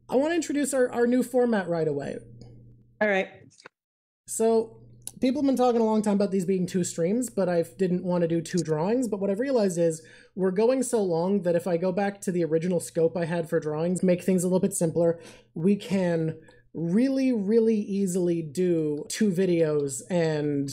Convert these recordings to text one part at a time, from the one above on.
I want to introduce our new format right away. All right. So people have been talking a long time about these being 2 streams, but I didn't want to do 2 drawings. But what I've realized is we're going so long that if I go back to the original scope I had for drawings, make things a little bit simpler, we can really, really easily do 2 videos and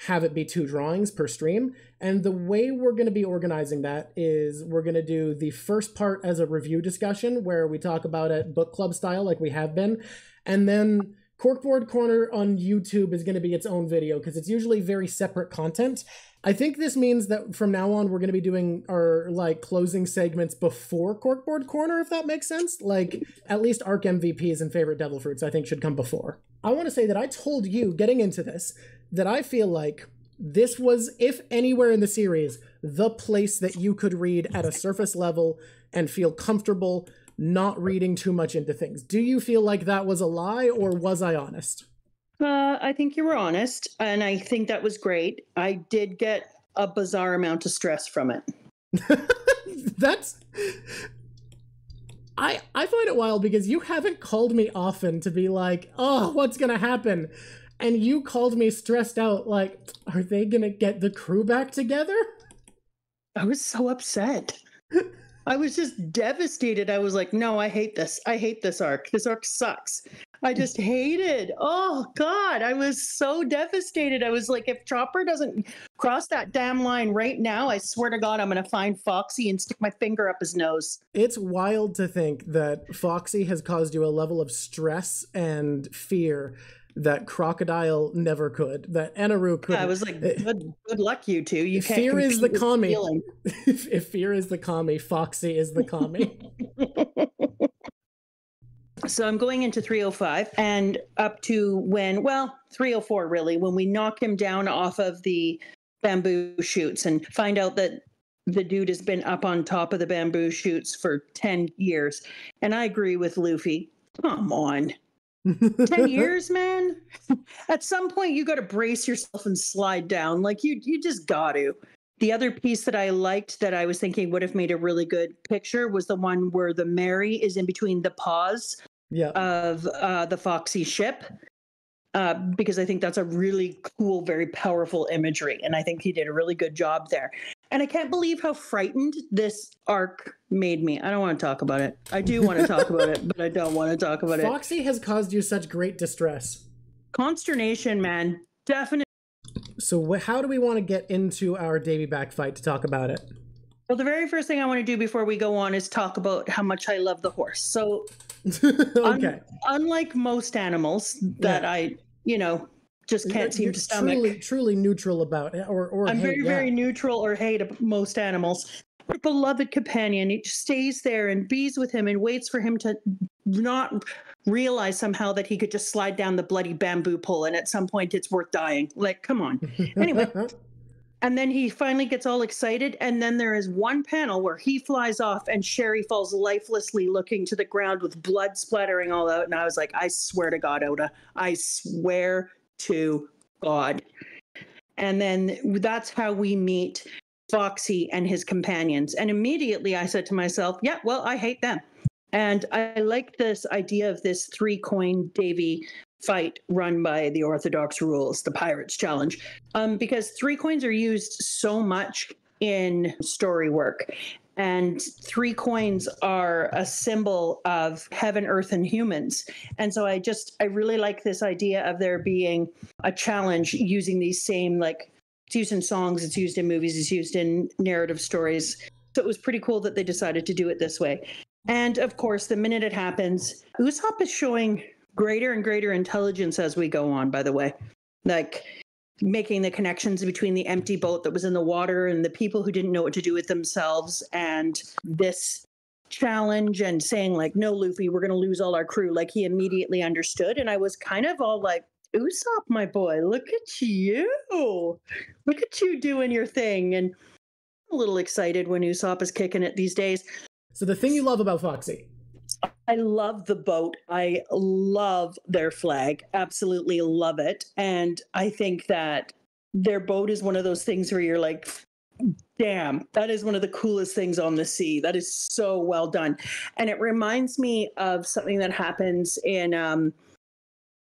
have it be 2 drawings per stream. And the way we're going to be organizing that is we're going to do the first part as a review discussion where we talk about it book club style like we have been. And then Corkboard Corner on YouTube is going to be its own video because it's usually very separate content. I think this means that from now on, we're going to be doing our like closing segments before Corkboard Corner, if that makes sense. Like at least ARC MVPs and favorite Devil Fruits, I think should come before. I want to say that I told you getting into this, that I feel like this was, if anywhere in the series, the place that you could read at a surface level and feel comfortable not reading too much into things. Do you feel like that was a lie, or was I honest? I think you were honest, and I think that was great. I did get a bizarre amount of stress from it. That's... I find it wild because you haven't called me often to be like, oh, what's gonna happen? And you called me stressed out, like, are they gonna get the crew back together? I was so upset. I was just devastated. I was like, no, I hate this. I hate this arc. This arc sucks. I just hated. Oh, God. I was so devastated. I was like, if Chopper doesn't cross that damn line right now, I swear to God, I'm going to find Foxy and stick my finger up his nose. It's wild to think that Foxy has caused you a level of stress and fear that Crocodile never could, that Enaru could. Yeah, I was like, good luck, you two. You can't fear is the kami. If fear is the kami, Foxy is the kami. So I'm going into 305 and up to when, well, 304 really, when we knock him down off of the bamboo shoots and find out that the dude has been up on top of the bamboo shoots for 10 years. And I agree with Luffy. Come on. 10 years, man. At some point you got to brace yourself and slide down. Like you just got to. The other piece that I liked that I was thinking would have made a really good picture was the one where the Mary is in between the paws of the Foxy ship. Because I think that's a really cool, very powerful imagery. And I think he did a really good job there. And I can't believe how frightened this arc made me. I don't want to talk about it. I do want to talk about it, but I don't want to talk about it. Foxy has caused you such great distress. Consternation, man. Definitely. So how do we want to get into our Davy back fight to talk about it? Well, the very first thing I want to do before we go on is talk about how much I love the horse. So okay. Unlike most animals that I, just can't seem to stomach. Truly neutral about it, or I'm very neutral or hate most animals. A beloved companion, he just stays there and bees with him and waits for him to not realize somehow that he could just slide down the bloody bamboo pole and at some point it's worth dying. Like, come on. Anyway. And then he finally gets all excited. And then there is one panel where he flies off and Sherry falls lifelessly looking to the ground with blood splattering all out. And I was like, I swear to God, Oda, I swear to God. And then that's how we meet Foxy and his companions. And immediately I said to myself, yeah, well, I hate them. And I like this idea of this 3-coin Davy fight run by the Orthodox rules, the Pirates Challenge, because 3 coins are used so much in story work. And 3 coins are a symbol of heaven, earth, and humans. And so I really like this idea of there being a challenge using these same, like, it's used in songs, it's used in movies, it's used in narrative stories. So it was pretty cool that they decided to do it this way. And of course, the minute it happens, Usopp is showing greater and greater intelligence as we go on, by the way. Like, making the connections between the empty boat that was in the water and the people who didn't know what to do with themselves and this challenge and saying, like, no, Luffy, we're going to lose all our crew. Like, he immediately understood. And I was kind of all like, Usopp, my boy, look at you. Look at you doing your thing. And I'm a little excited when Usopp is kicking it these days. So the thing you love about Foxy? I love the boat. I love their flag. Absolutely love it. And I think that their boat is one of those things where you're like, damn, that is one of the coolest things on the sea. That is so well done. And it reminds me of something that happens in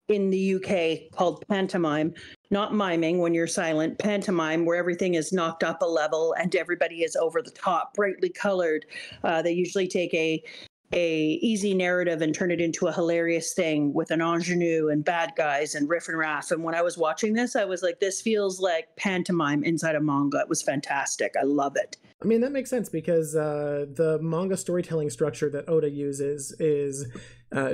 the UK called pantomime, not miming when you're silent, pantomime, where everything is knocked up a level and everybody is over the top, brightly colored. They usually take a easy narrative and turn it into a hilarious thing with an ingenue and bad guys and riff and raff. And when I was watching this, I was like, this feels like pantomime inside a manga. It was fantastic. I love it. I mean, that makes sense because the manga storytelling structure that Oda uses is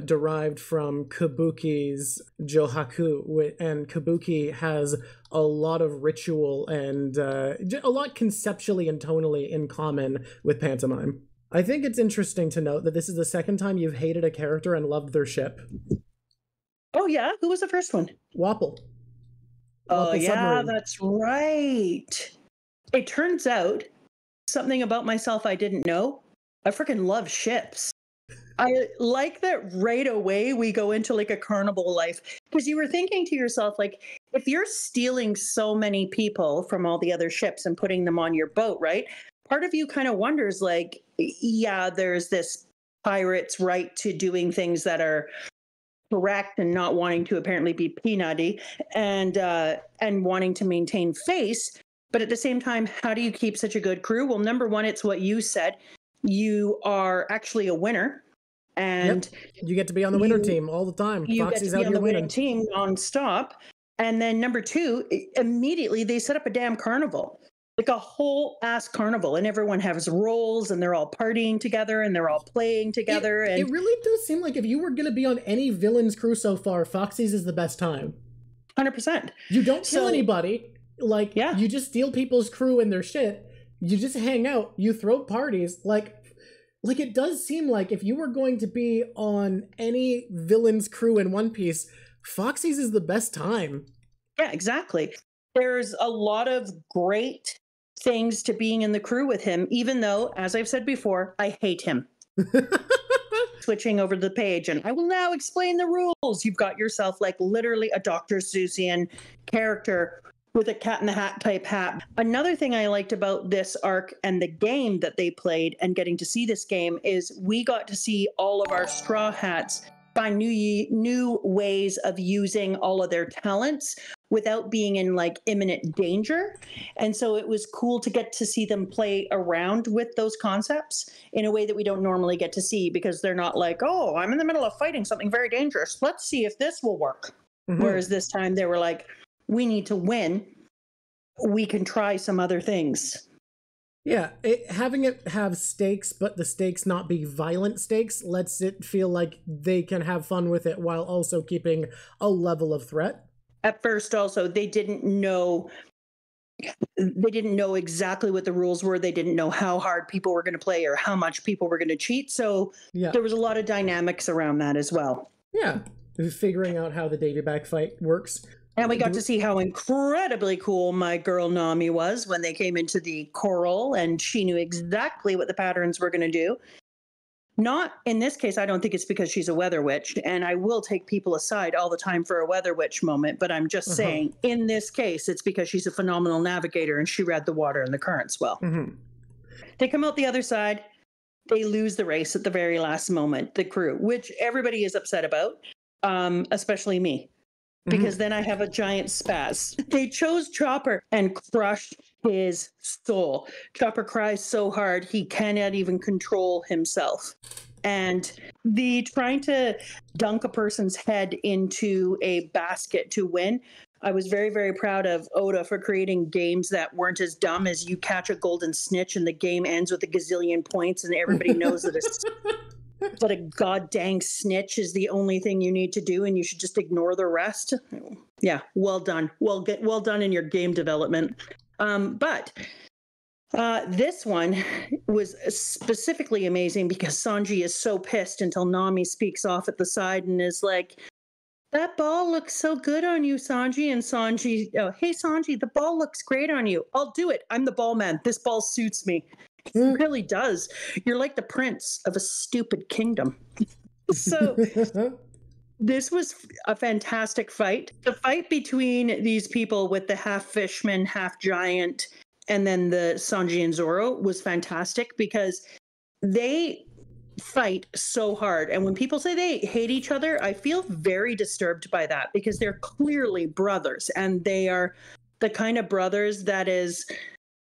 derived from Kabuki's Johaku, and Kabuki has a lot of ritual and a lot conceptually and tonally in common with pantomime. I think it's interesting to note that this is the second time you've hated a character and loved their ship. Oh, yeah? Who was the first one? Wapple. Oh, Wapple yeah, Submarine. that's right. It turns out something about myself I didn't know. I freaking love ships. I like that right away we go into like a carnival life, because you were thinking to yourself, like, if you're stealing so many people from all the other ships and putting them on your boat, right? Part of you kind of wonders, like, yeah, there's this pirate's right to doing things that are correct and not wanting to apparently be peanutty and wanting to maintain face. But at the same time, how do you keep such a good crew? Well, number one, it's what you said. You are actually a winner. And you get to be on the winner team all the time. You Foxy's get to be out on here the winning winning team nonstop. And then number two, immediately they set up a damn carnival. Like a whole ass carnival, and everyone has roles and they're all partying together and they're all playing together. It really does seem like if you were going to be on any villain's crew so far, Foxy's is the best time. 100%. You don't kill anybody. Like, you just steal people's crew and their shit. You just hang out. You throw parties. Like it does seem like if you were going to be on any villain's crew in One Piece, Foxy's is the best time. Yeah, exactly. There's a lot of great things to being in the crew with him, even though, as I've said before, I hate him. Switching over the page, and I will now explain the rules. You've got yourself like literally a Dr. Seussian character with a Cat in the Hat type hat. Another thing I liked about this arc and the game that they played and getting to see this game is we got to see all of our Straw Hats find new ways of using all of their talents without being in like imminent danger. And so it was cool to get to see them play around with those concepts in a way that we don't normally get to see, because they're not like, oh, I'm in the middle of fighting something very dangerous. Let's see if this will work. Mm-hmm. Whereas this time they were like, we need to win. We can try some other things. Yeah, having it have stakes, but the stakes not be violent stakes, lets it feel like they can have fun with it while also keeping a level of threat. At first, also, they didn't know exactly what the rules were. They didn't know how hard people were going to play or how much people were going to cheat. So there was a lot of dynamics around that as well. Yeah, figuring out how the Davy back fight works. And we got to see how incredibly cool my girl Nami was when they came into the coral, and she knew exactly what the patterns were going to do. Not in this case, I don't think it's because she's a weather witch, and I will take people aside all the time for a weather witch moment, but I'm just saying, in this case, it's because she's a phenomenal navigator and she read the water and the currents well. Mm-hmm. They come out the other side. They lose the race at the very last moment, the crew, which everybody is upset about, especially me. Because then I have a giant spaz. They chose Chopper and crushed his soul. Chopper cries so hard he cannot even control himself. And the trying to dunk a person's head into a basket to win, I was very, very proud of Oda for creating games that weren't as dumb as you catch a golden snitch and the game ends with a gazillion points and everybody knows that it's... But a god dang snitch is the only thing you need to do, and you should just ignore the rest. Yeah, well done. Well done in your game development. But this one was specifically amazing because Sanji is so pissed until Nami speaks off at the side and is like, that ball looks so good on you, Sanji. And Sanji, hey, Sanji, the ball looks great on you. I'll do it. I'm the ball man. This ball suits me. It really does. You're like the prince of a stupid kingdom. So this was a fantastic fight. The fight between these people with the half fishman, half giant, and then the Sanji and Zoro was fantastic because they fight so hard. And when people say they hate each other, I feel very disturbed by that because they're clearly brothers, and they are the kind of brothers that is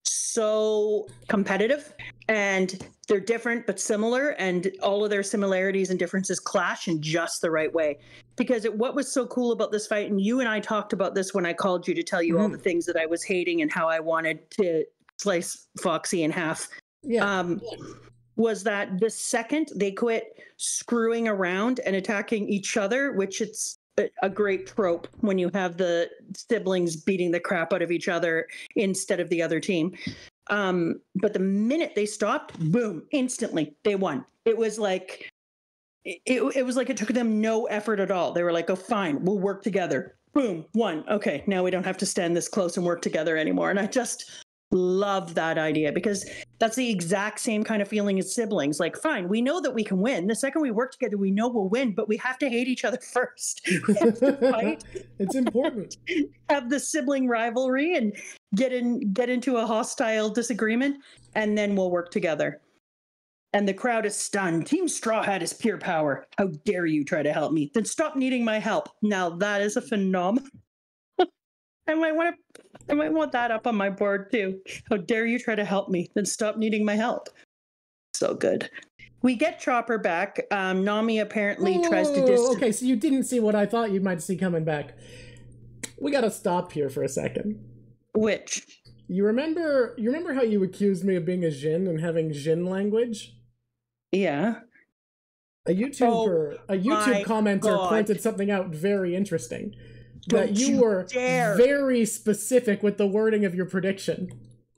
so competitive, and they're different but similar, and all of their similarities and differences clash in just the right way. Because what was so cool about this fight, and you and I talked about this when I called you to tell you all the things that I was hating and how I wanted to slice Foxy in half, was that the second they quit screwing around and attacking each other, which it's a great trope when you have the siblings beating the crap out of each other instead of the other team. But the minute they stopped, boom, instantly they won. It was like it was like it took them no effort at all. They were like, oh, fine, we'll work together. Boom, won. Okay, now we don't have to stand this close and work together anymore. And I just love that idea because that's the exact same kind of feeling as siblings. Like, fine, we know that we can win. The second we work together, we know we'll win, but we have to hate each other first. We have to fight. It's important. Have the sibling rivalry and get into a hostile disagreement, and then we'll work together. And the crowd is stunned. Team Straw Hat is pure power. How dare you try to help me? Then stop needing my help. Now that is a phenomenon. I might want that up on my board too. How dare you try to help me? Then stop needing my help. So good. We get Chopper back. Nami apparently tries to distance. Okay, so you didn't see what I thought you might see coming back. We gotta stop here for a second. Which? You remember how you accused me of being a Jin and having Jin language? Yeah. A YouTube commenter pointed something out very interesting. That you were very specific with the wording of your prediction.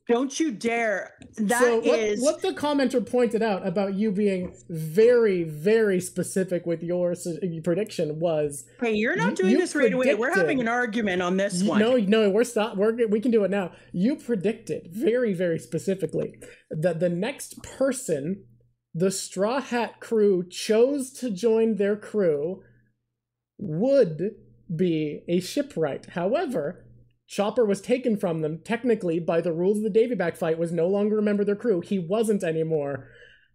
Don't you dare. What the commenter pointed out about you being very, very specific with your prediction was... Hey, you're not doing this right away. We're having an argument on this one. No, we can do it now. You predicted very, very specifically that the next person the Straw Hat crew chose to join their crew would be a shipwright. However, Chopper was taken from them, technically, by the rules of the Davy back fight, was no longer a member of their crew. He wasn't anymore.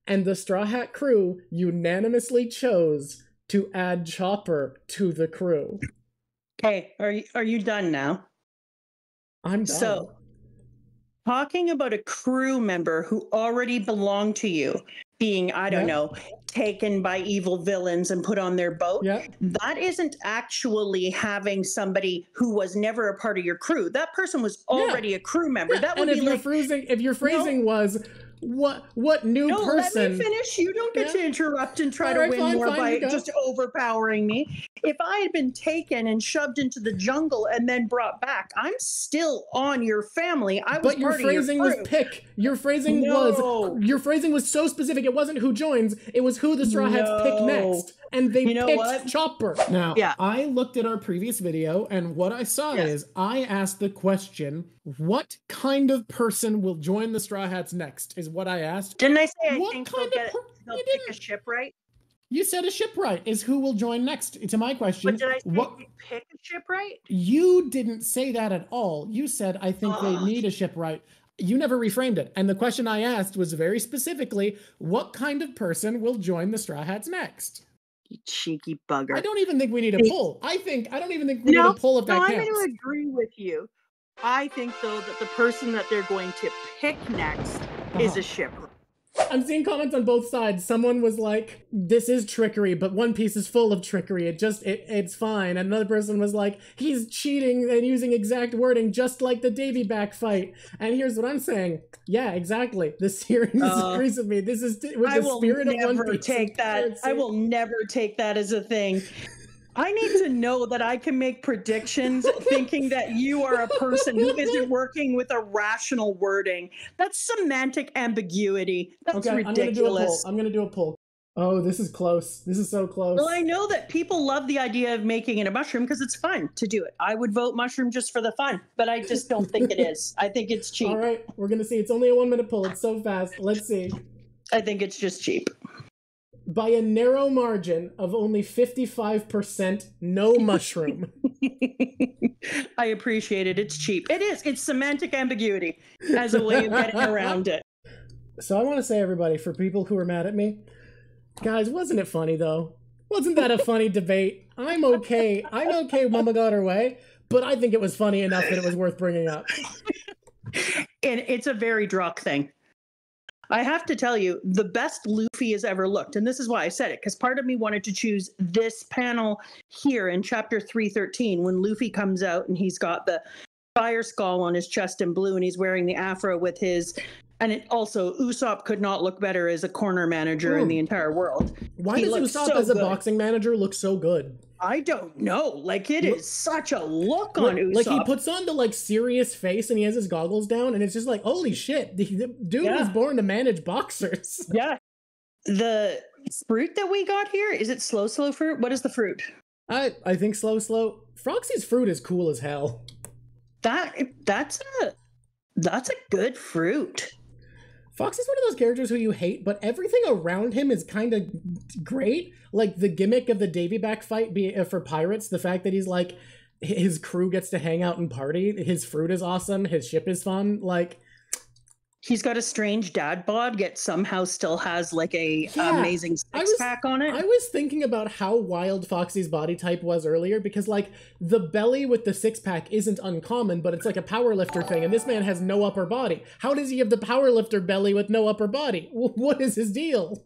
And the Straw Hat crew unanimously chose to add Chopper to the crew. Okay, are you done now? I'm done. So, talking about a crew member who already belonged to you being, I don't know, taken by evil villains and put on their boat. Yeah. That isn't actually having somebody who was never a part of your crew. That person was already a crew member. That would be like, if your phrasing was what new person? Let me finish. You don't get to interrupt and try to win more by just overpowering me. If I had been taken and shoved into the jungle and then brought back, I'm still on your family. But your phrasing was pick. Your phrasing was so specific. It wasn't who joins. It was who the Straw Hats pick next. And they picked Chopper. Now, I looked at our previous video, and what I saw is I asked the question, what kind of person will join the Straw Hats next, is what I asked. Didn't I say I think they'll pick a shipwright? You said a shipwright is who will join next, to my question. But did I say pick a shipwright? You didn't say that at all. You said, I think they need a shipwright. You never reframed it. And the question I asked was very specifically, what kind of person will join the Straw Hats next? You cheeky bugger. I don't even think we need a poll. I don't even think we need a poll if that counts. I'm going to agree with you. I think, though, that the person that they're going to pick next is a shipwright. I'm seeing comments on both sides. Someone was like, this is trickery, but One Piece is full of trickery. It's fine. And another person was like, he's cheating and using exact wording just like the Davy back fight. And here's what I'm saying. Yeah, exactly. The series agrees with me. This is with the spirit of One Piece. I will never take that as a thing. I need to know that I can make predictions thinking that you are a person who isn't working with a rational wording. That's semantic ambiguity. That's ridiculous. I'm going to do a poll. Oh, this is close. This is so close. Well, I know that people love the idea of making it a mushroom because it's fun to do it. I would vote mushroom just for the fun, but I just don't think it is. I think it's cheap. All right, we're going to see. It's only a 1 minute poll. It's so fast. Let's see. I think it's just cheap. by a narrow margin of only 55% no mushroom. I appreciate it. It's cheap. It is. It's semantic ambiguity as a way of getting around it. So I want to say, everybody, for people who are mad at me, guys, wasn't it funny, though? Wasn't that a funny debate? I'm okay. Mama got her way, but I think it was funny enough that it was worth bringing up. And it's a very Drock thing. I have to tell you, the best Luffy has ever looked. And this is why I said it, because part of me wanted to choose this panel here in chapter 313 when Luffy comes out and he's got the fire skull on his chest in blue and he's wearing the afro with his... And it also, Usopp could not look better as a corner manager in the entire world. Why does Usopp as a boxing manager look so good? I don't know. Like, it is such a look on Usopp. Like, he puts on the, like, serious face and he has his goggles down and it's just like, holy shit, the dude was born to manage boxers. Yeah. The fruit that we got here, is it slow fruit? What is the fruit? I think slow. Foxy's fruit is cool as hell. That's a good fruit. Foxy's one of those characters who you hate, but everything around him is kind of great. Like the gimmick of the Davy back fight for pirates, the fact that he's like, his crew gets to hang out and party. His fruit is awesome. His ship is fun. Like, he's got a strange dad bod, yet somehow still has like a amazing six-pack on it. I was thinking about how wild Foxy's body type was earlier, because like the belly with the six-pack isn't uncommon, but it's like a powerlifter thing, and this man has no upper body. How does he have the powerlifter belly with no upper body? What is his deal?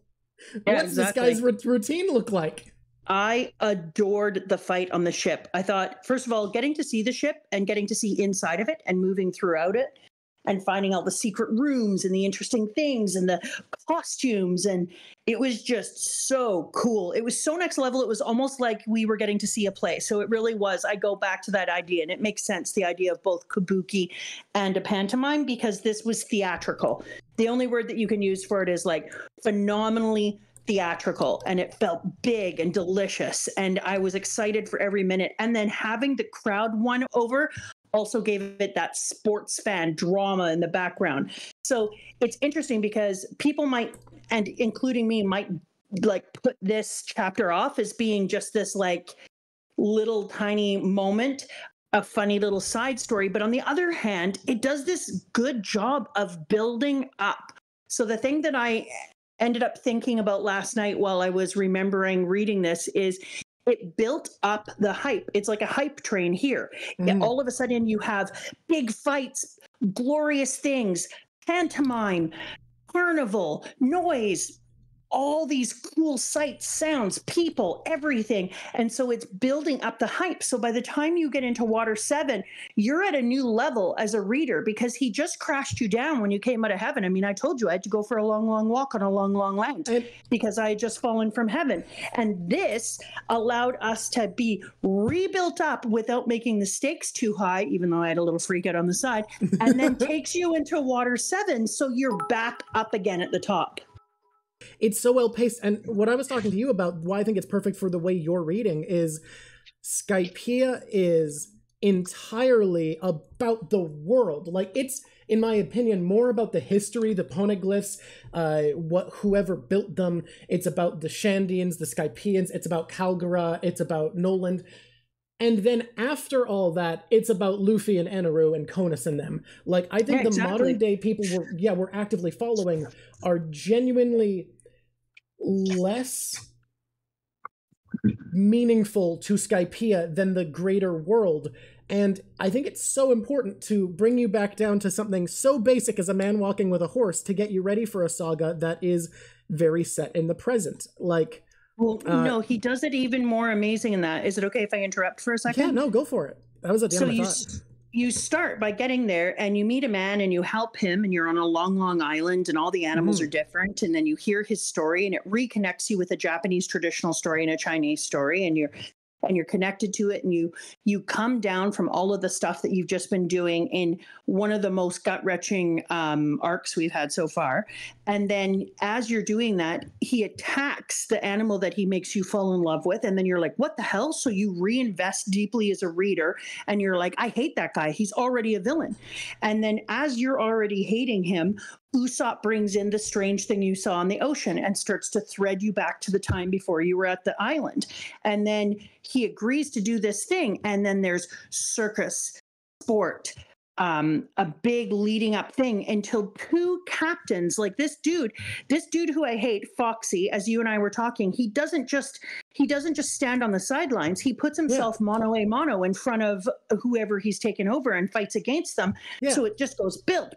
Yeah, what does this guy's routine look like? I adored the fight on the ship. I thought, first of all, getting to see the ship and getting to see inside of it and moving throughout it, and finding all the secret rooms and the interesting things and the costumes. And it was just so cool. It was so next level. It was almost like we were getting to see a play. So it really was. I go back to that idea, and it makes sense, the idea of both kabuki and a pantomime, because this was theatrical. The only word that you can use for it is like phenomenally theatrical, and it felt big and delicious. And I was excited for every minute. And then having the crowd won over also gave it that sports fan drama in the background. So it's interesting because people might, and including me, might like put this chapter off as being just this like little tiny moment, a funny little side story. But on the other hand, it does this good job of building up. So the thing that I ended up thinking about last night while I was remembering reading this is it built up the hype. It's like a hype train here. All of a sudden you have big fights, glorious things, pantomime, carnival, noise, all these cool sights, sounds, people, everything. And so it's building up the hype. So by the time you get into Water 7, you're at a new level as a reader, because he just crashed you down when you came out of heaven. I mean, I told you I had to go for a long, long walk on a long, long land because I had just fallen from heaven. And this allowed us to be rebuilt up without making the stakes too high, even though I had a little freak out on the side, and then takes you into Water 7. So you're back up again at the top. It's so well paced. And what I was talking to you about, why I think it's perfect for the way you're reading, is Skypiea is entirely about the world. Like, it's, in my opinion, more about the history, the poneglyphs, whoever built them. It's about the Shandians, the Skypieans. It's about Kalgara. It's about Noland. And then after all that, it's about Luffy and Eneru and Konas and them. Like, I think the modern day people we're actively following are genuinely less meaningful to Skypiea than the greater world. And I think it's so important to bring you back down to something so basic as a man walking with a horse to get you ready for a saga that is very set in the present. Like, well, no, he does it even more amazing in that. Is it okay if I interrupt for a second? Yeah, no, go for it. That was a damn thought. You start by getting there and you meet a man and you help him, and you're on a long, long island and all the animals are different. And then you hear his story and it reconnects you with a Japanese traditional story and a Chinese story, and you're connected to it, and you come down from all of the stuff that you've just been doing in one of the most gut-wrenching arcs we've had so far. And then as you're doing that, he attacks the animal that he makes you fall in love with, and then you're like, what the hell? So you reinvest deeply as a reader, and you're like, I hate that guy. He's already a villain. And then as you're already hating him, Usopp brings in the strange thing you saw in the ocean and starts to thread you back to the time before you were at the island. And then he agrees to do this thing. And then there's circus, sport, a big leading up thing until two captains, like this dude who I hate, Foxy, as you and I were talking, he doesn't just stand on the sidelines. He puts himself mano a mano in front of whoever he's taken over and fights against them. Yeah. So it just goes build.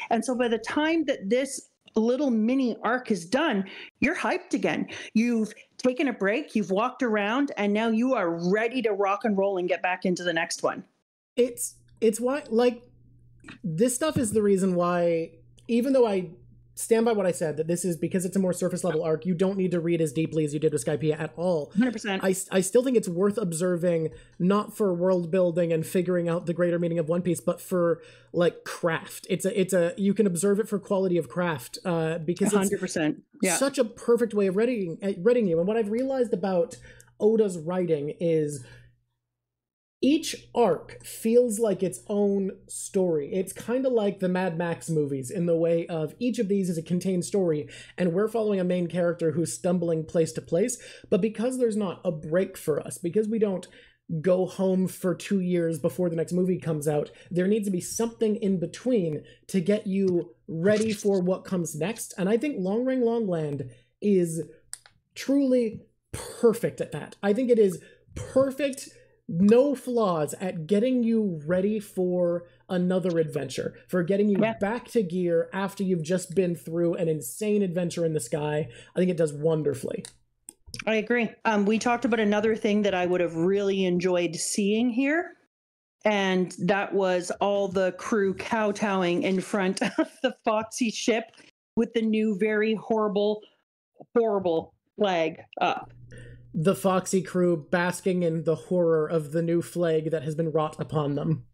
And so by the time that this little mini arc is done, you're hyped again. You've taken a break, you've walked around, and now you are ready to rock and roll and get back into the next one. It's why, like, this stuff is the reason why, even though I stand by what I said, that this is because it's a more surface level arc, you don't need to read as deeply as you did with Skypiea at all. 100%. I still think it's worth observing, not for world building and figuring out the greater meaning of One Piece, but for like craft. It's a you can observe it for quality of craft, because 100%. It's such a perfect way of reading you. And what I've realized about Oda's writing is each arc feels like its own story. It's kind of like the Mad Max movies in the way of each of these is a contained story, and we're following a main character who's stumbling place to place. But because there's not a break for us, because we don't go home for 2 years before the next movie comes out, there needs to be something in between to get you ready for what comes next. And I think Long Ring Long Land is truly perfect at that. I think it is perfect, no flaws, at getting you ready for another adventure, for getting you back to gear after you've just been through an insane adventure in the sky. I think it does wonderfully. I agree. We talked about another thing that I would have really enjoyed seeing here, and that was all the crew kowtowing in front of the Foxy ship with the new, very horrible flag up. The Foxy crew basking in the horror of the new flag that has been wrought upon them.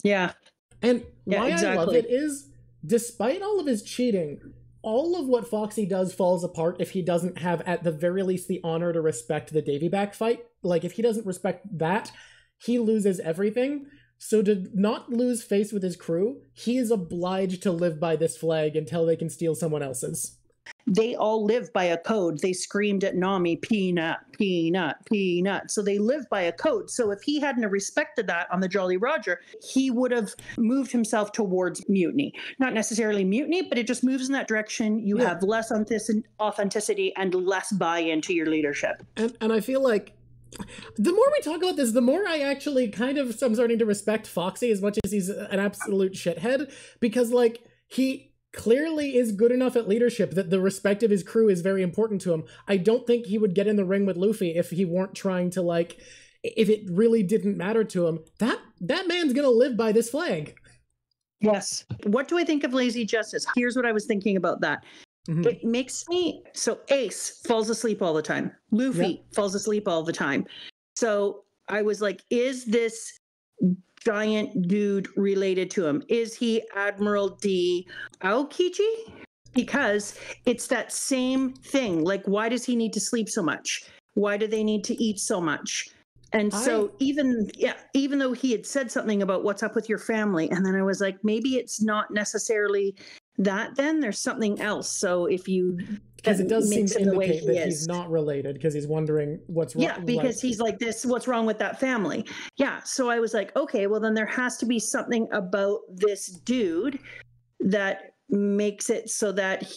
Yeah. And why I love it is, despite all of his cheating, all of what Foxy does falls apart if he doesn't have, at the very least, the honor to respect the Davy back fight. Like, if he doesn't respect that, he loses everything. So to not lose face with his crew, he is obliged to live by this flag until they can steal someone else's. They all live by a code. They screamed at Nami, peanut, peanut, peanut. So they live by a code. So if he hadn't respected that on the Jolly Roger, he would have moved himself towards mutiny. Not necessarily mutiny, but it just moves in that direction. You have less authenticity and less buy-in to your leadership. And I feel like the more we talk about this, the more I actually kind of am starting to respect Foxy as much as he's an absolute shithead. Because, like, he clearly is good enough at leadership that the respect of his crew is very important to him. I don't think he would get in the ring with Luffy if he weren't trying to, like, if it really didn't matter to him. That man's gonna live by this flag. Yes. What do I think of Lazy Justice? Here's what I was thinking about that. Mm-hmm. It makes me, so Ace falls asleep all the time. Luffy falls asleep all the time. So I was like, is this giant dude related to him? Is he Admiral D Aokiji? Because it's that same thing. Like, why does he need to sleep so much? Why do they need to eat so much? And so even though he had said something about what's up with your family, and then I was like, maybe it's not necessarily that, then there's something else. So if you, because it does seem to indicate that he's not related, because he's wondering what's wrong. Yeah, because he's like, this, what's wrong with that family? Yeah. So I was like, okay, well then there has to be something about this dude that makes it so that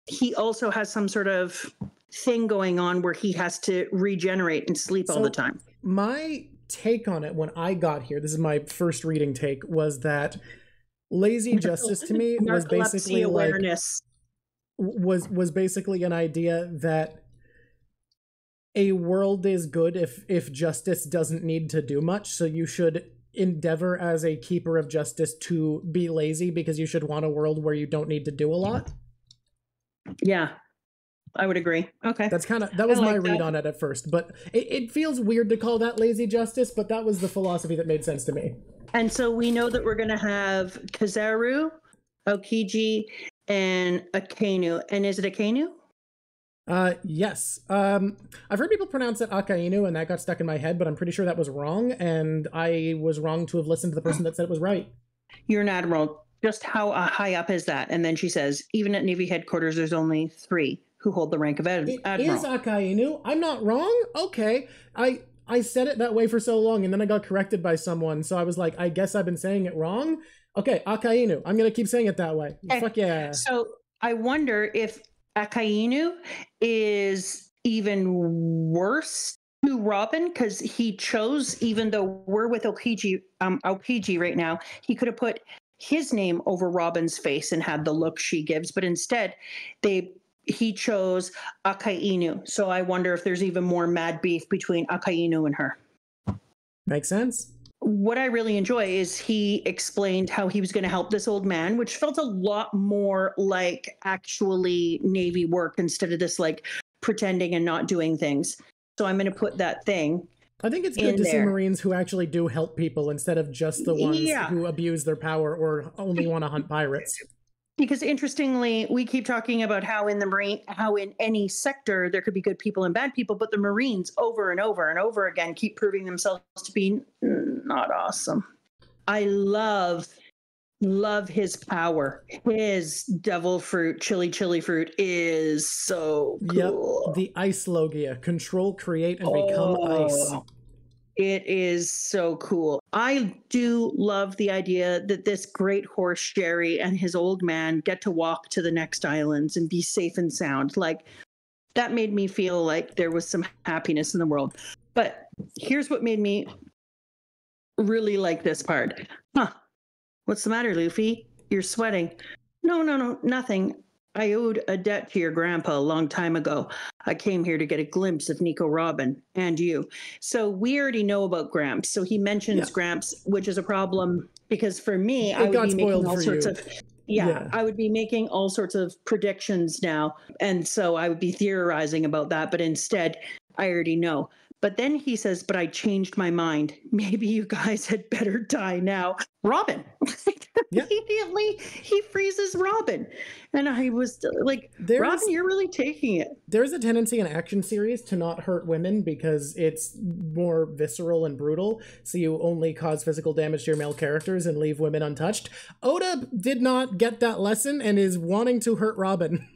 he also has some sort of thing going on where he has to regenerate and sleep all the time. My take on it when I got here, this is my first reading take, was that Lazy Justice to me was basically awareness. Was basically an idea that a world is good if justice doesn't need to do much, so you should endeavor as a keeper of justice to be lazy, because you should want a world where you don't need to do a lot. Yeah, I would agree. Okay. That was my read on it at first, but it feels weird to call that lazy justice, but that was the philosophy that made sense to me. And so we know that we're going to have Kizaru, Aokiji, and Akainu. And is it Akainu? Yes. I've heard people pronounce it Akainu, and that got stuck in my head, but I'm pretty sure that was wrong, and I was wrong to have listened to the person that said it was right. You're an admiral. Just how high up is that? And then she says, even at Navy headquarters, there's only 3 who hold the rank of admiral. It is Akainu. I'm not wrong? Okay. I said it that way for so long, and then I got corrected by someone, so I was like, I guess I've been saying it wrong? Okay, Akainu. I'm going to keep saying it that way. Okay. Fuck yeah. So I wonder if Akainu is even worse to Robin, because he chose, even though we're with Aokiji right now, he could have put his name over Robin's face and had the look she gives, but instead he chose Akainu. So I wonder if there's even more mad beef between Akainu and her. Makes sense. What I really enjoy is he explained how he was going to help this old man, which felt a lot more like actually Navy work instead of this like pretending and not doing things. So I'm going to put that thing. I think it's good to see Marines who actually do help people instead of just the ones who abuse their power or only want to hunt pirates. Because interestingly, we keep talking about how in any sector there could be good people and bad people, but the Marines over and over and over again keep proving themselves to be not awesome. I love his power. His devil fruit, chili fruit is so cool. Yep, the ice logia. Control, create, and become ice. It is so cool. I do love the idea that this great horse, Jerry, and his old man get to walk to the next islands and be safe and sound. Like, that made me feel like there was some happiness in the world. But here's what made me really like this part. What's the matter, Luffy? You're sweating. No, nothing. I owed a debt to your grandpa a long time ago. I came here to get a glimpse of Nico Robin and you. So we already know about Gramps. So he mentions Gramps, which is a problem because for me, I would be making all sorts of I would be making all sorts of predictions now. And so I would be theorizing about that. But instead, I already know. But then he says, but I changed my mind. Maybe you guys had better die now. Robin. Immediately, he freezes Robin. And I was like, Robin, you're really taking it. There's a tendency in action series to not hurt women because it's more visceral and brutal. So you only cause physical damage to your male characters and leave women untouched. Oda did not get that lesson and is wanting to hurt Robin.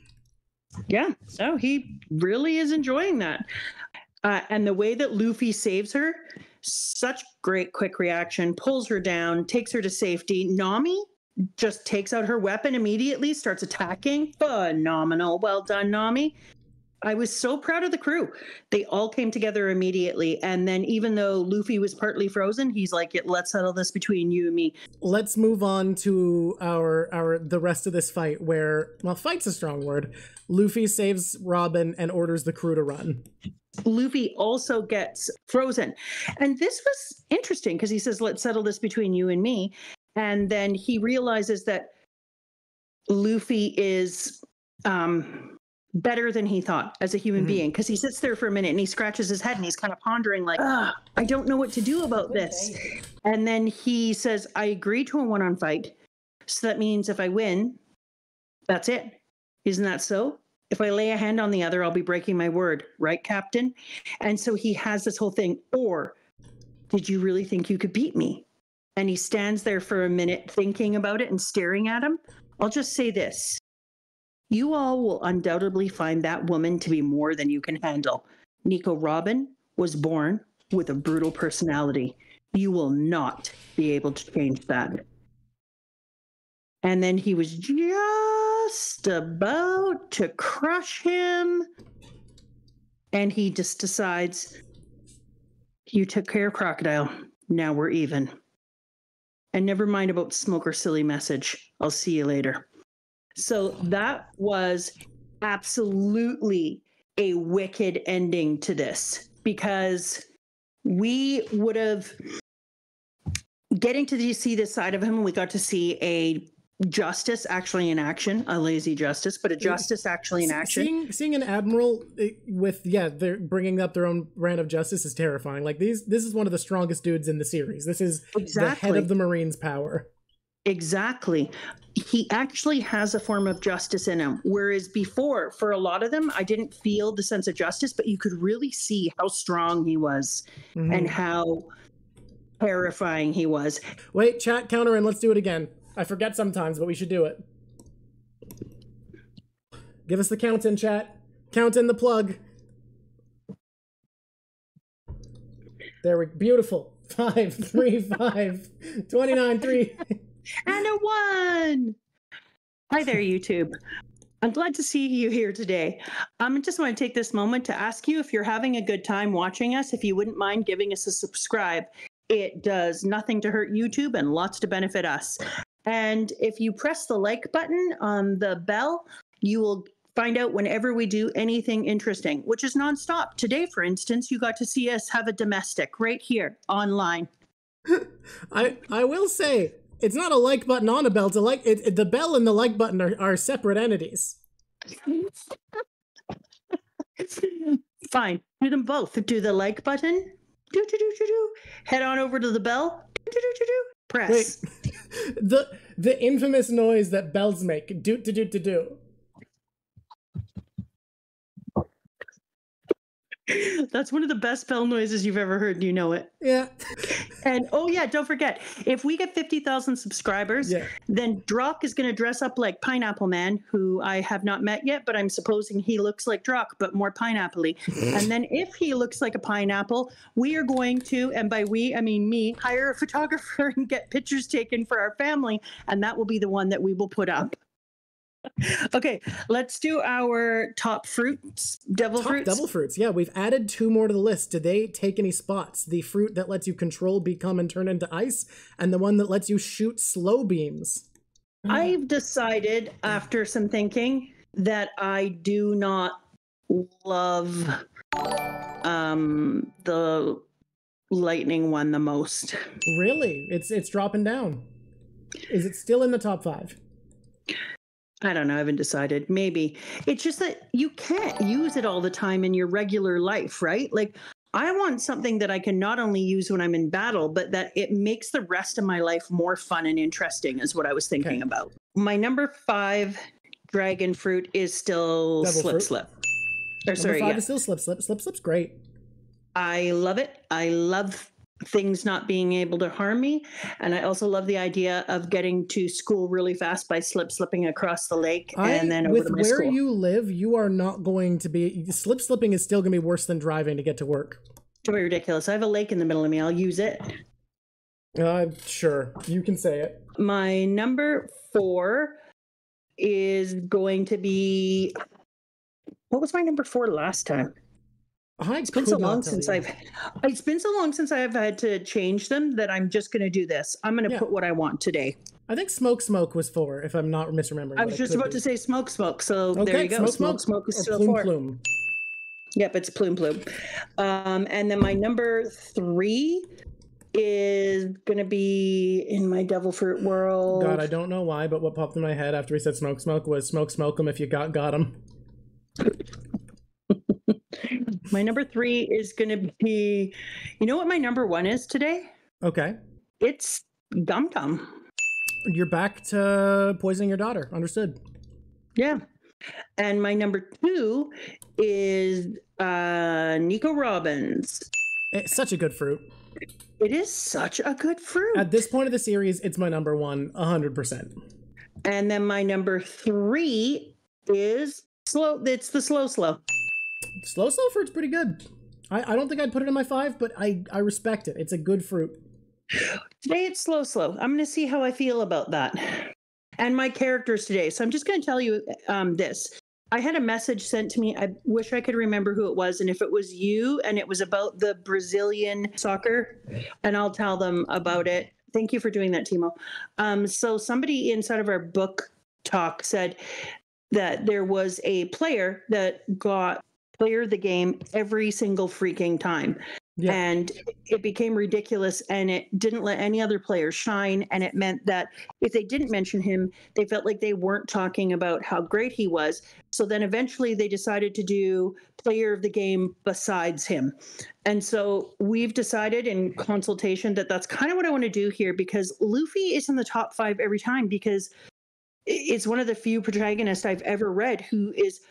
Yeah, so he really is enjoying that. And the way that Luffy saves her, such great quick reaction, pulls her down, takes her to safety. Nami just takes out her weapon immediately, starts attacking. Phenomenal. Well done, Nami. I was so proud of the crew. They all came together immediately. And then even though Luffy was partly frozen, he's like, let's settle this between you and me. Let's move on to the rest of this fight where, well, fight's a strong word. Luffy saves Robin and orders the crew to run. Luffy also gets frozen. And this was interesting because he says, let's settle this between you and me. And then he realizes that Luffy is better than he thought as a human being, because he sits there for a minute and he scratches his head and he's kind of pondering like, I don't know what to do about this. And then he says, I agree to a one-on fight. So that means if I win, that's it. Isn't that so? If I lay a hand on the other, I'll be breaking my word. Right, Captain? And so he has this whole thing. Or did you really think you could beat me? And he stands there for a minute thinking about it and staring at him. I'll just say this. You all will undoubtedly find that woman to be more than you can handle. Nico Robin was born with a brutal personality. You will not be able to change that. And then he was just about to crush him. And he just decides, you took care of Crocodile. Now we're even. And never mind about smoke or silly message. I'll see you later. So that was absolutely a wicked ending to this, because we would have getting to see this side of him. We got to see a justice actually in action, a lazy justice, but a justice actually in action. Seeing an admiral with, they're bringing up their own brand of justice is terrifying. Like this is one of the strongest dudes in the series. This is the head of the Marines' power. Exactly. He actually has a form of justice in him, whereas before, for a lot of them, I didn't feel the sense of justice, but you could really see how strong he was and how terrifying he was. Wait, chat, counter, and let's do it again. I forget sometimes, but we should do it. Give us the count in, chat. Count in the plug. There we beautiful. 5, 3, 5, 29, 3. And a 1. Hi there, YouTube. I'm glad to see you here today. I just want to take this moment to ask you if you're having a good time watching us, if you wouldn't mind giving us a subscribe. It does nothing to hurt YouTube and lots to benefit us. And if you press the like button on the bell, you will find out whenever we do anything interesting, which is nonstop. Today, for instance, you got to see us have a domestic right here online. I will say, it's not a like button on a bell. It's a like the bell and the like button are separate entities. Fine, do them both. Do the like button. Do. Head on over to the bell. Do. Press. Wait. the infamous noise that bells make. Do. That's one of the best bell noises you've ever heard. You know it. Yeah. And oh yeah, don't forget, if we get 50,000 subscribers, then Drock is going to dress up like Pineapple Man, who I have not met yet, but I'm supposing he looks like Drock, but more pineapple-y. And then if he looks like a pineapple, we are going to, and by we, I mean me, hire a photographer and get pictures taken for our family, and that will be the one that we will put up. Okay, let's do our top fruits, devil fruits. Yeah, we've added 2 more to the list. Did they take any spots? The fruit that lets you control, become, and turn into ice, and the one that lets you shoot slow beams. I've decided, after some thinking, that I do not love the lightning one the most. Really? It's dropping down. Is it still in the top 5? I don't know. I haven't decided. Maybe. It's just that you can't use it all the time in your regular life, right? Like, I want something that I can not only use when I'm in battle, but that it makes the rest of my life more fun and interesting, is what I was thinking about. My number 5 dragon fruit is still Devil Slip. Number 5 is still Slip. Slip's great. I love it. I love things not being able to harm me, and I also love the idea of getting to school really fast by slipping across the lake and then over to my school. Where you live, you are not going to be slipping is still going to be worse than driving to get to work. Don't be ridiculous. I have a lake in the middle of me. I'll use it. Sure, you can say it. My number 4 is going to be, what was my number 4 last time? It's been so long since I've had to change them that I'm just going to do this. I'm going to put what I want today. I think Smoke was 4, if I'm not misremembering. I was just about to say Smoke. So there you go. Smoke is still 4. Plume. Yep, it's Plume. And then my number 3 is going to be in my devil fruit world. God, I don't know why, but what popped in my head after we said Smoke was smoke 'em if you got 'em. My number 3 is going to be, you know what my number 1 is today? Okay. It's Gum Gum. You're back to poisoning your daughter. Understood. Yeah. And my number 2 is Nico Robbins. It's such a good fruit. It is such a good fruit. At this point of the series, it's my number 1, 100%. And then my number 3 is Slow. It's the Slow. Slow fruit's pretty good. I don't think I'd put it in my 5, but I respect it. It's a good fruit. Today it's Slow. I'm going to see how I feel about that. And my characters today. So I'm just going to tell you this. I had a message sent to me. I wish I could remember who it was and if it was you, and it was about the Brazilian soccer, and I'll tell them about it. Thank you for doing that, Timo. So somebody inside of our book talk said that there was a player that got player of the game every single freaking time. Yeah. And it became ridiculous, and it didn't let any other players shine. And it meant that if they didn't mention him, they felt like they weren't talking about how great he was. So then eventually they decided to do player of the game besides him. And so we've decided in consultation that that's kind of what I want to do here, because Luffy is in the top 5 every time, because it's one of the few protagonists I've ever read who is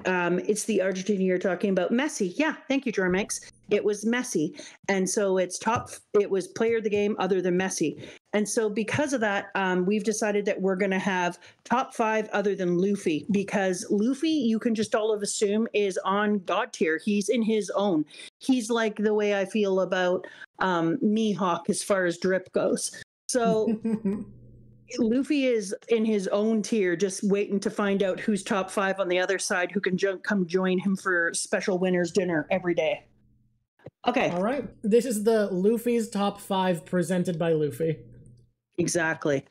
It's the Argentina you're talking about. Messi. Yeah, thank you, Germix. It was Messi. And so it was player of the game other than Messi. And so because of that, we've decided that we're going to have top 5 other than Luffy, because Luffy, you can just all of assume, is on God tier. He's in his own. He's like the way I feel about Mihawk as far as drip goes. So Luffy is in his own tier, just waiting to find out who's top 5 on the other side, who can come join him for special winners dinner every day. Okay. All right. This is the Luffy's top 5 presented by Luffy. Exactly.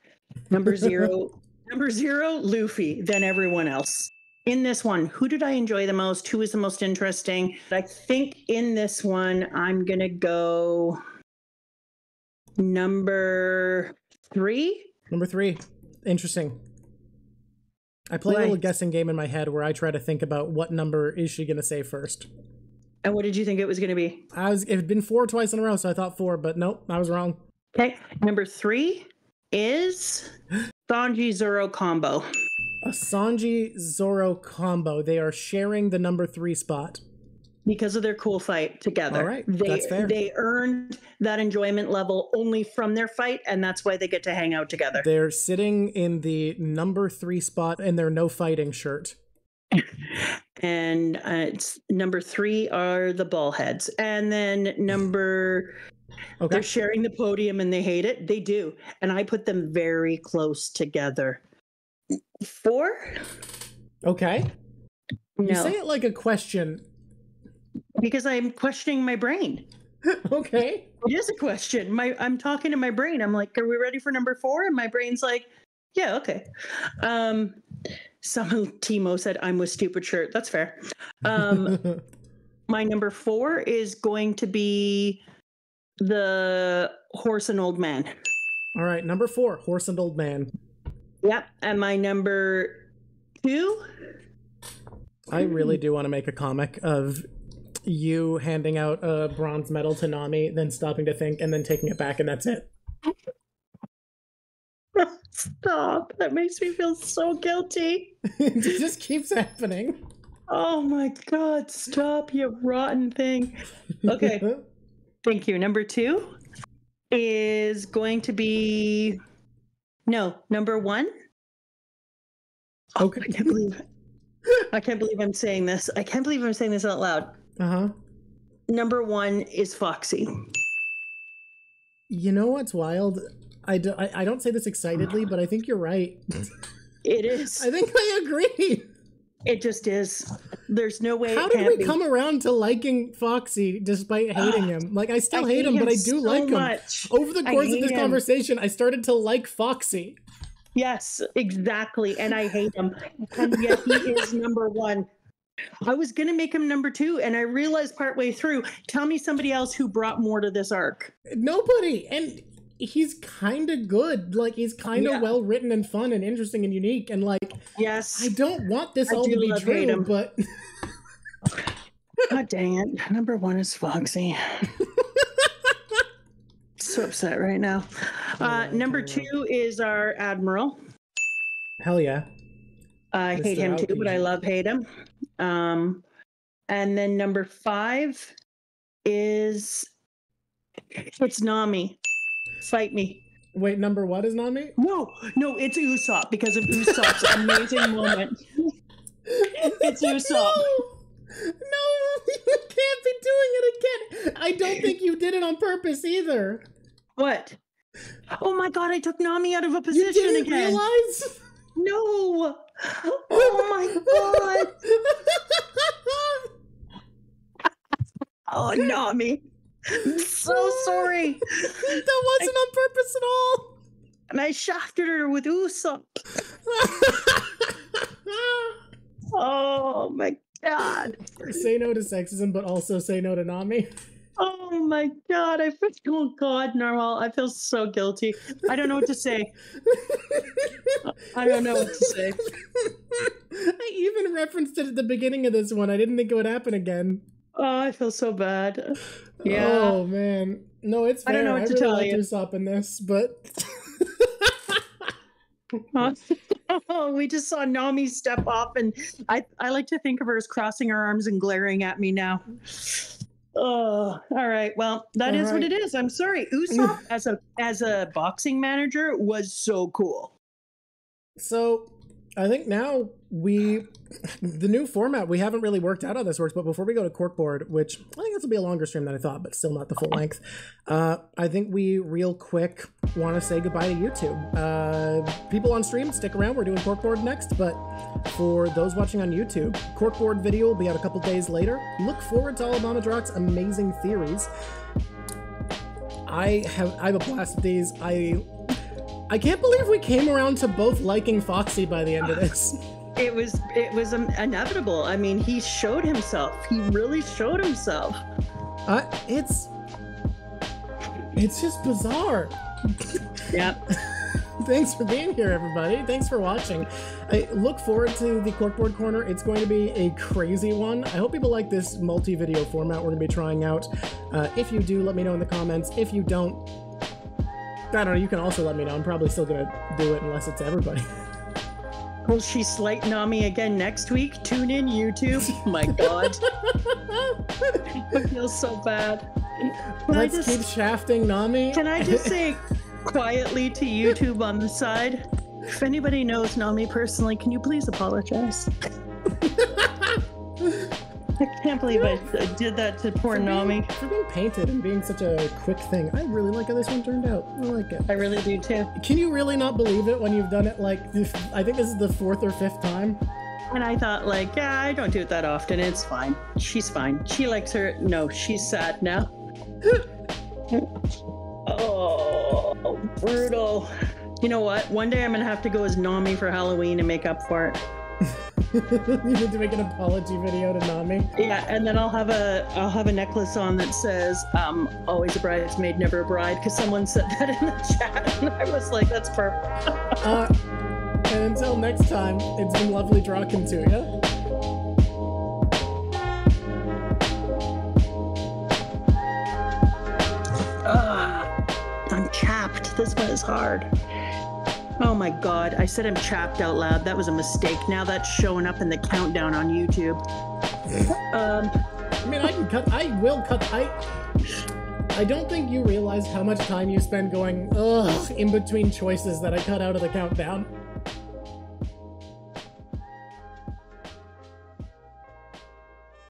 Number 0, Luffy, then everyone else. In this one, who did I enjoy the most? Who was the most interesting? I think in this one, I'm going to go number 3. Number 3. Interesting. I play a little guessing game in my head where I try to think about what number is she going to say first. And what did you think it was going to be? It had been 4 twice in a row, so I thought 4, but nope, I was wrong. Okay. Number 3 is Sanji Zoro combo. A Sanji Zoro combo. They are sharing the number 3 spot. Because of their cool fight together. All right, that's fair. They earned that enjoyment level only from their fight, and that's why they get to hang out together. They're sitting in the number 3 spot in their no fighting shirt. And it's number 3 are the ball heads. And then they're sharing the podium and they hate it. They do. And I put them very close together. 4? Okay. No. You say it like a question. Because I'm questioning my brain. Okay. It is a question. I'm talking to my brain. I'm like, are we ready for number 4? And my brain's like, yeah, okay. Timo said, I'm with stupid shirt. That's fair. My number 4 is going to be the horse and old man. All right, number 4, horse and old man. Yep. And my number 2? I really do want to make a comic of you handing out a bronze medal to Nami, then stopping to think, and then taking it back, and that's it. Stop. That makes me feel so guilty. It just keeps happening. Oh my God. Stop, you rotten thing. Okay. Thank you. Number 2 is going to be... No, number 1. Okay. I can't believe I'm saying this. I can't believe I'm saying this out loud. Uh-huh. Number 1 is Foxy. You know what's wild? I don't say this excitedly, but I think you're right. It is. I think I agree. It just is. There's no way. How did we come around to liking Foxy despite hating him? Like, I still hate him, but I do like him. Over the course of this conversation, I started to like Foxy. Yes, exactly. And I hate him. And yet he is number 1. I was going to make him number 2, and I realized partway through, tell me somebody else who brought more to this arc. Nobody. And he's kind of good. Like, he's kind of well written and fun and interesting and unique. And like, yes, I don't want this all to be true, but God dang it. Number 1 is Foxy. So upset right now. Number 2 is our admiral. Hell yeah. I hate him too, but I hate him. And then number 5 is it's Nami. Fight me. Wait, number what is Nami? No, it's Usopp because of Usopp's amazing moment. It's Usopp. No, you can't be doing it again. I don't think you did it on purpose either. What? Oh my God, I took Nami out of a position you didn't again. Realize? No. Oh my God. Oh, Nami. I'm so sorry. That wasn't on purpose at all. And I shafted her with Usopp. Oh my God. Say no to sexism, but also say no to Nami. Oh my God. Oh God, Narwhal. I feel so guilty. I don't know what to say. I don't know what to say. I even referenced it at the beginning of this one. I didn't think it would happen again. Oh, I feel so bad. Yeah. Oh man. No, it's fair. I don't know what to tell you. Usopp in this, but Oh, we just saw Nami step off, and I like to think of her as crossing her arms and glaring at me now. Oh, all right. Well, that is what it is. I'm sorry. Usopp as a boxing manager was so cool. So I think now the new format, we haven't really worked out how this works, but before we go to Corkboard, which I think this will be a longer stream than I thought, but still not the full length, I think we real quick want to say goodbye to YouTube. People on stream, stick around. We're doing Corkboard next, but for those watching on YouTube, Corkboard video will be out a couple days later. Look forward to Alabama Drock's amazing theories. I have a blast with these. I can't believe we came around to both liking Foxy by the end of this. It was inevitable. I mean, he showed himself. He really showed himself. It's just bizarre. Yeah. Thanks for being here, everybody. Thanks for watching. I look forward to the Corkboard Corner. It's going to be a crazy one. I hope people like this multi-video format we're going to be trying out. If you do, let me know in the comments. If you don't, I don't know, you can also let me know. I'm probably still going to do it unless it's everybody. Will she slight Nami again next week? Tune in, YouTube. Oh my God. I feel so bad. Let's keep shafting Nami. Can I just say quietly to YouTube on the side, if anybody knows Nami personally, can you please apologize? I can't believe I did that to poor Nami. For being painted and being such a quick thing, I really like how this one turned out. I like it. I really do too. Can you really not believe it when you've done it like, I think this is the 4th or 5th time? And I thought like, yeah, I don't do it that often. It's fine. She's fine. She likes her. No, she's sad now. Oh, brutal. You know what? One day I'm going to have to go as Nami for Halloween and make up for it. You need to make an apology video to Nami. Yeah, and then I'll have a necklace on that says always a bridesmaid, never a bride, because someone said that in the chat and I was like, that's perfect. And until next time, it's been lovely talking to you. I'm chapped. This one is hard. Oh my God, I said I'm chapped out loud. That was a mistake. Now that's showing up in the countdown on YouTube. I mean, I will cut. I don't think you realize how much time you spend going, ugh, in between choices that I cut out of the countdown.